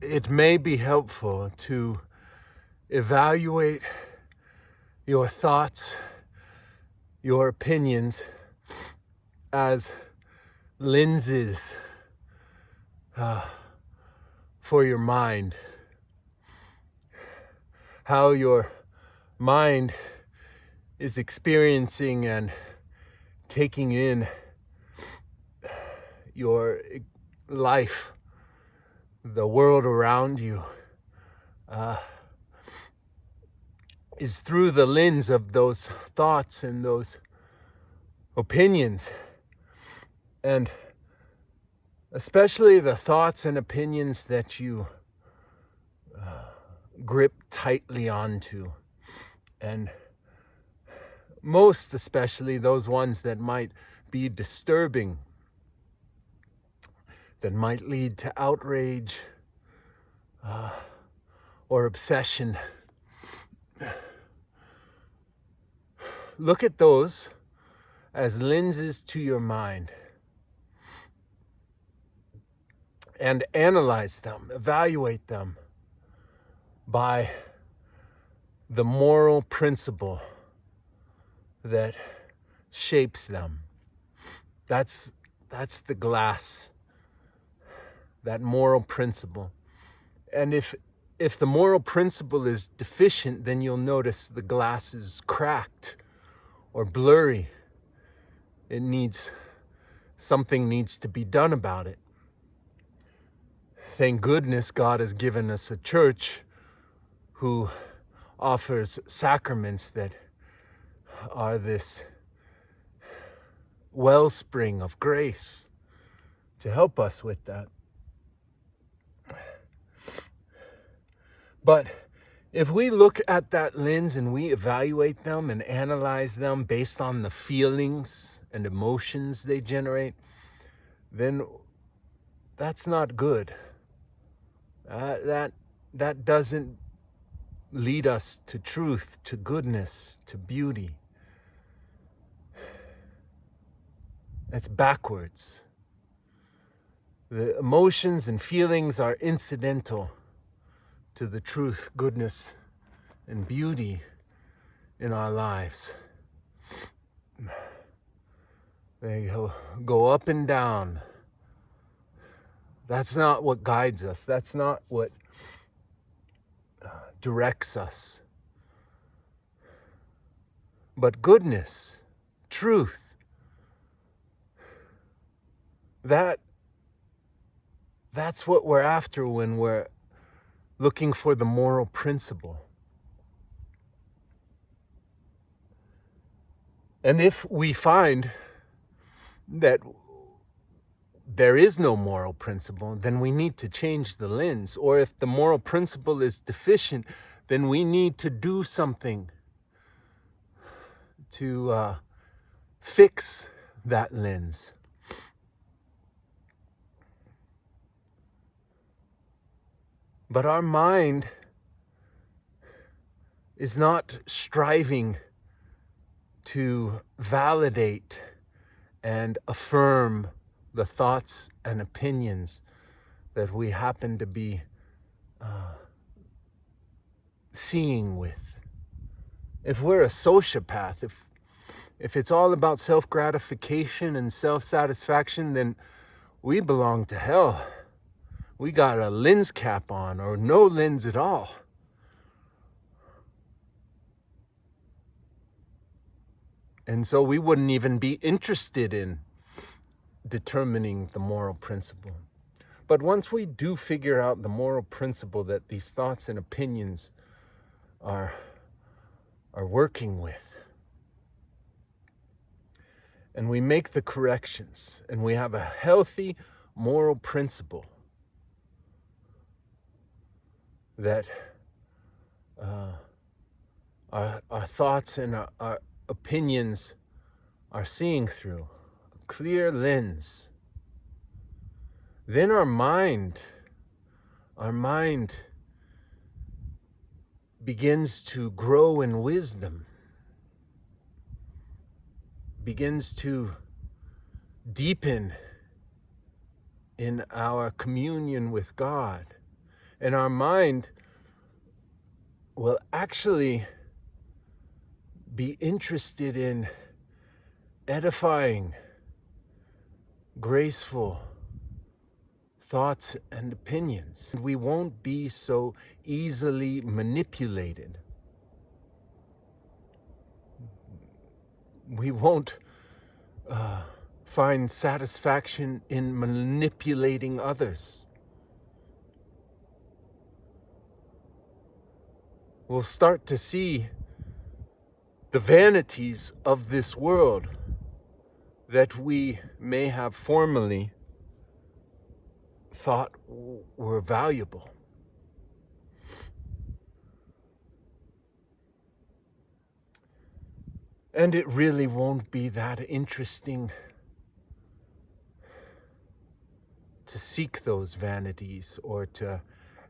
it may be helpful to evaluate your thoughts, your opinions as lenses for your mind. How your mind is experiencing and taking in your life, the world around you, is through the lens of those thoughts and those opinions. And especially the thoughts and opinions that you grip tightly onto. And most especially those ones that might be disturbing, that might lead to outrage or obsession. Look at those as lenses to your mind and analyze them, evaluate them by the moral principle that shapes them. That's the glass, that moral principle. And if the moral principle is deficient, then you'll notice the glass is cracked or blurry. Something needs to be done about it. Thank goodness God has given us a church who offers sacraments that are this wellspring of grace to help us with that. But if we look at that lens and we evaluate them and analyze them based on the feelings and emotions they generate, then that's not good. That doesn't lead us to truth, to goodness, to beauty. It's backwards. The emotions and feelings are incidental to the truth, goodness, and beauty in our lives. They go up and down. That's not what guides us. That's not what directs us. But goodness, truth, that's what we're after when we're looking for the moral principle. And if we find that there is no moral principle, then we need to change the lens. Or if the moral principle is deficient, then we need to do something to fix that lens. But our mind is not striving to validate and affirm the thoughts and opinions that we happen to be seeing with. If we're a sociopath, if it's all about self-gratification and self-satisfaction, then we belong to hell. We got a lens cap on or no lens at all. And so we wouldn't even be interested in determining the moral principle. But once we do figure out the moral principle that these thoughts and opinions are working with, and we make the corrections, and we have a healthy moral principle that our thoughts and our opinions are seeing through, a clear lens, then our mind begins to grow in wisdom, begins to deepen in our communion with God. And our mind will actually be interested in edifying, graceful thoughts and opinions. We won't be so easily manipulated. We won't find satisfaction in manipulating others. We'll start to see the vanities of this world that we may have formerly thought were valuable. And it really won't be that interesting to seek those vanities or to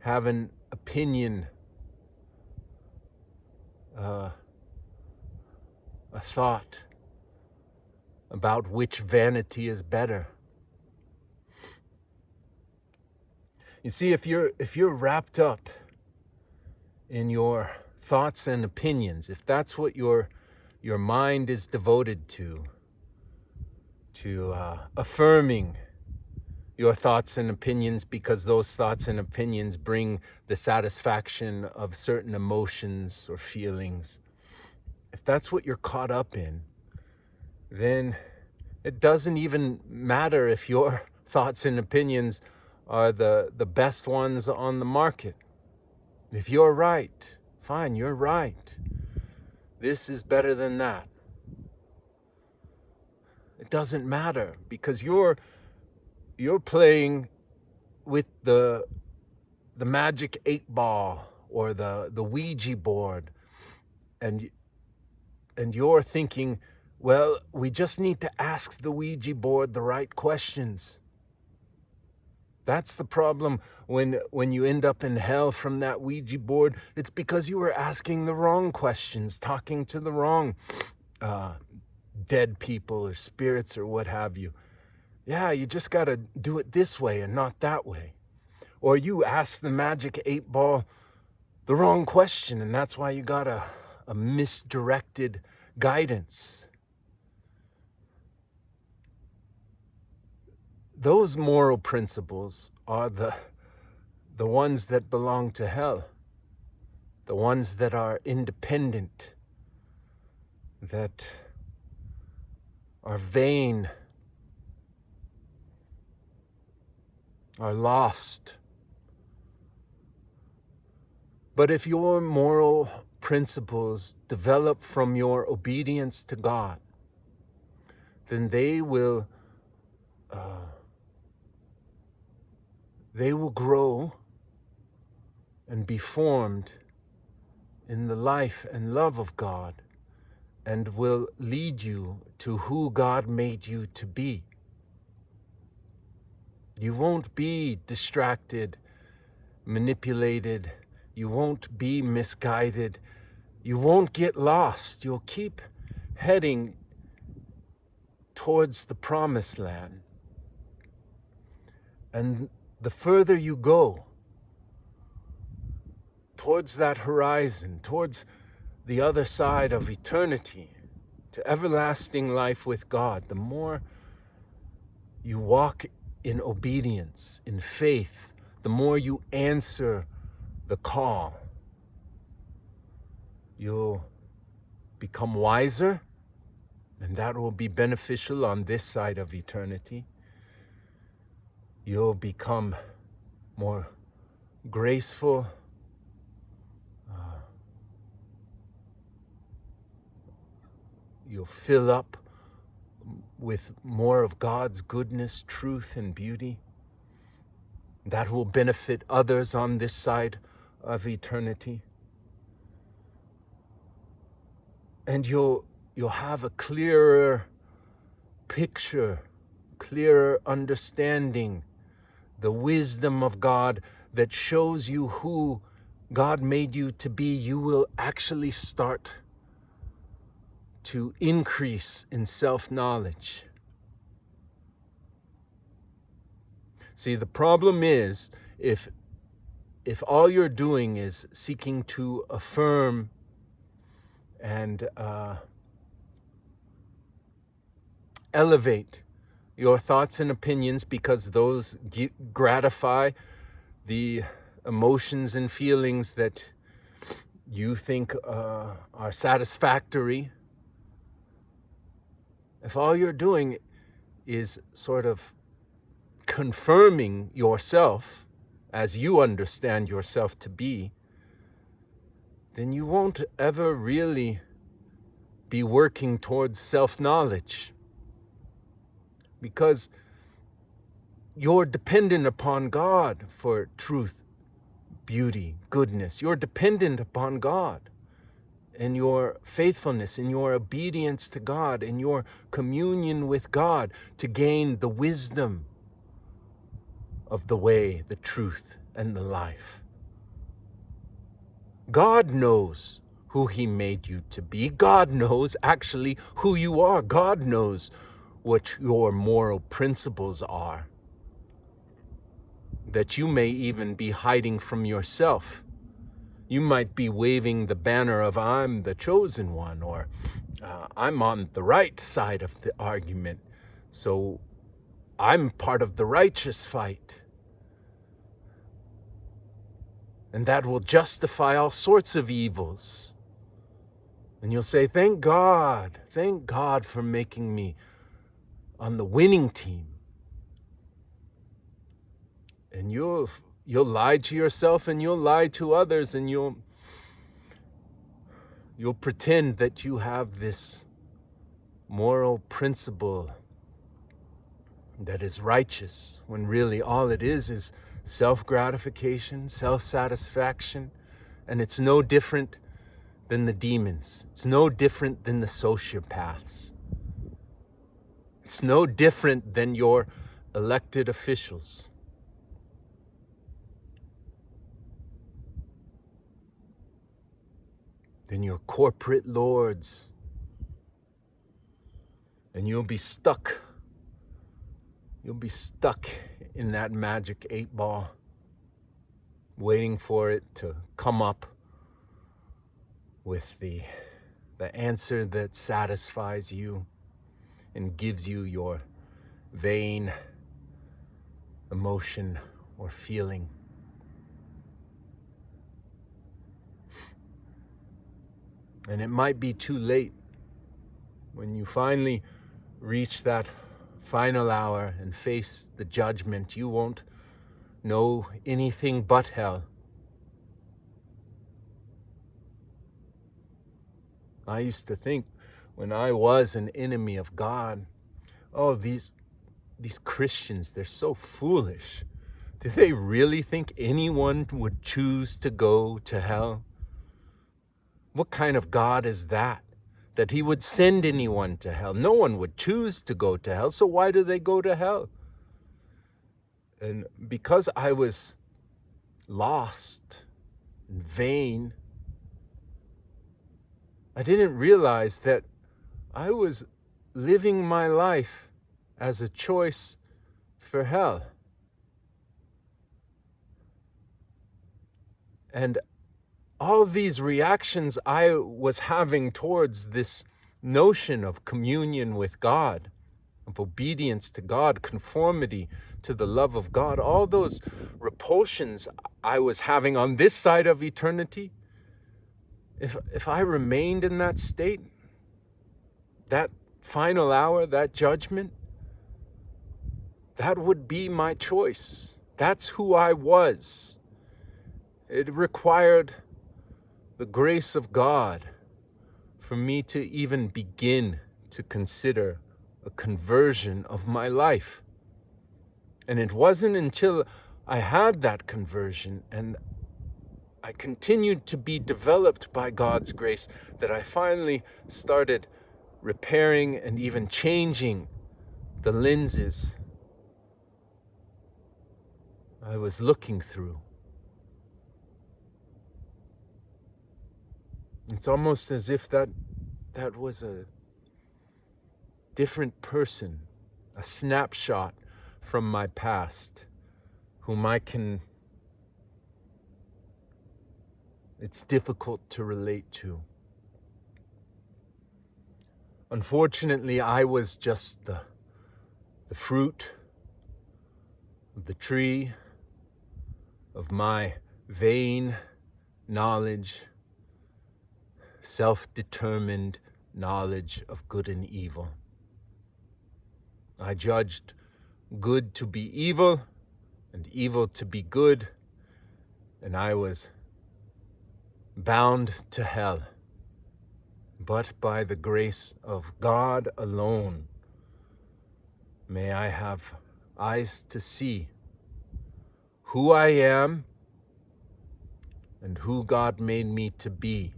have an opinion, a thought about which vanity is better. You see, if you're wrapped up in your thoughts and opinions, if that's what your mind is devoted to affirming your thoughts and opinions because those thoughts and opinions bring the satisfaction of certain emotions or feelings, if that's what you're caught up in, then it doesn't even matter if your thoughts and opinions are the best ones on the market. If you're right, fine, you're right. This is better than that. It doesn't matter because you're playing with the magic 8-ball or the Ouija board, and you're thinking, well, we just need to ask the Ouija board the right questions. That's the problem when you end up in hell from that Ouija board. It's because you were asking the wrong questions, talking to the wrong dead people or spirits or what have you. Yeah, you just got to do it this way and not that way. Or you ask the magic 8-ball the wrong question, and that's why you got a misdirected guidance. Those moral principles are the ones that belong to hell, the ones that are independent, that are vain, are lost. But if your moral principles develop from your obedience to God, then they will grow and be formed in the life and love of God, and will lead you to who God made you to be. You won't be distracted, manipulated. You won't be misguided. You won't get lost. You'll keep heading towards the promised land. And the further you go towards that horizon, towards the other side of eternity, to everlasting life with God, the more you walk in obedience, in faith, the more you answer the call. You'll become wiser, and that will be beneficial on this side of eternity. You'll become more graceful, you'll fill up with more of God's goodness, truth, and beauty. That will benefit others on this side of eternity. And you'll have a clearer picture, clearer understanding, the wisdom of God that shows you who God made you to be. You will actually start to increase in self-knowledge. See, the problem is if if all you're doing is seeking to affirm and elevate your thoughts and opinions because those gratify the emotions and feelings that you think are satisfactory, if all you're doing is sort of confirming yourself as you understand yourself to be, then you won't ever really be working towards self-knowledge, because you're dependent upon God for truth, beauty, goodness. You're dependent upon God and your faithfulness and your obedience to God and your communion with God to gain the wisdom of the way, the truth, and the life. God knows who He made you to be. God knows actually who you are. God knows what your moral principles are, that you may even be hiding from yourself. You might be waving the banner of I'm the chosen one, or I'm on the right side of the argument, so I'm part of the righteous fight. And that will justify all sorts of evils. And you'll say, thank God for making me on the winning team. And you'll lie to yourself and you'll lie to others, and you'll pretend that you have this moral principle that is righteous, when really all it is self-gratification, self-satisfaction, and it's no different than the demons. It's no different than the sociopaths. It's no different than your elected officials. Than your corporate lords. And you'll be stuck. You'll be stuck in that magic 8-ball, waiting for it to come up with the answer that satisfies you and gives you your vain emotion or feeling. And it might be too late when you finally reach that final hour and face the judgment. You won't know anything but hell. I used to think when I was an enemy of God, oh, these Christians, they're so foolish. Do they really think anyone would choose to go to hell? What kind of God is that He would send anyone to hell? No one would choose to go to hell, so why do they go to hell? And because I was lost and vain, I didn't realize that I was living my life as a choice for hell. And all these reactions I was having towards this notion of communion with God, of obedience to God, conformity to the love of God, all those repulsions I was having on this side of eternity, if I remained in that state, that final hour, that judgment, that would be my choice. That's who I was. It required the grace of God for me to even begin to consider a conversion of my life. And it wasn't until I had that conversion and I continued to be developed by God's grace that I finally started repairing and even changing the lenses I was looking through. It's almost as if that was a different person, a snapshot from my past, whom I can It's difficult to relate to. Unfortunately, I was just the fruit of the tree of my vain knowledge, self-determined knowledge of good and evil. I judged good to be evil and evil to be good, and I was bound to hell. But by the grace of God alone, may I have eyes to see who I am and who God made me to be.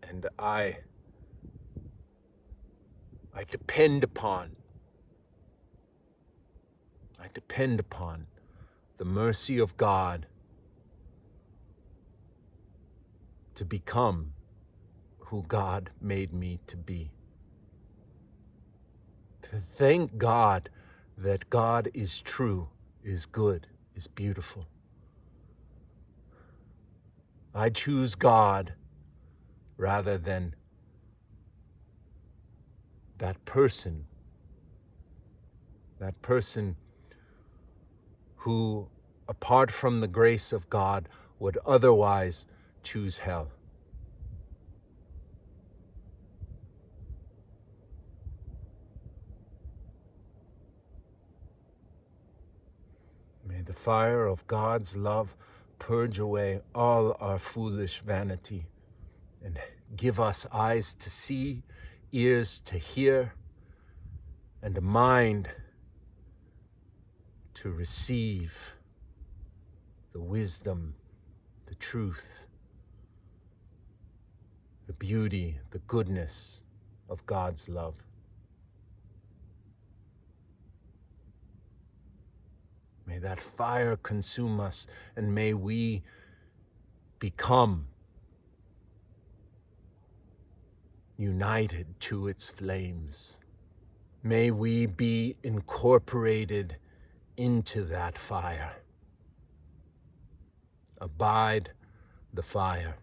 And I depend upon the mercy of God to become who God made me to be. To thank God that God is true, is good, is beautiful. I choose God rather than that person who, apart from the grace of God, would otherwise choose hell. May the fire of God's love purge away all our foolish vanity and give us eyes to see, ears to hear, and a mind to receive the wisdom, the truth, the beauty, the goodness of God's love. May that fire consume us, and may we become united to its flames. May we be incorporated into that fire. Abide the fire.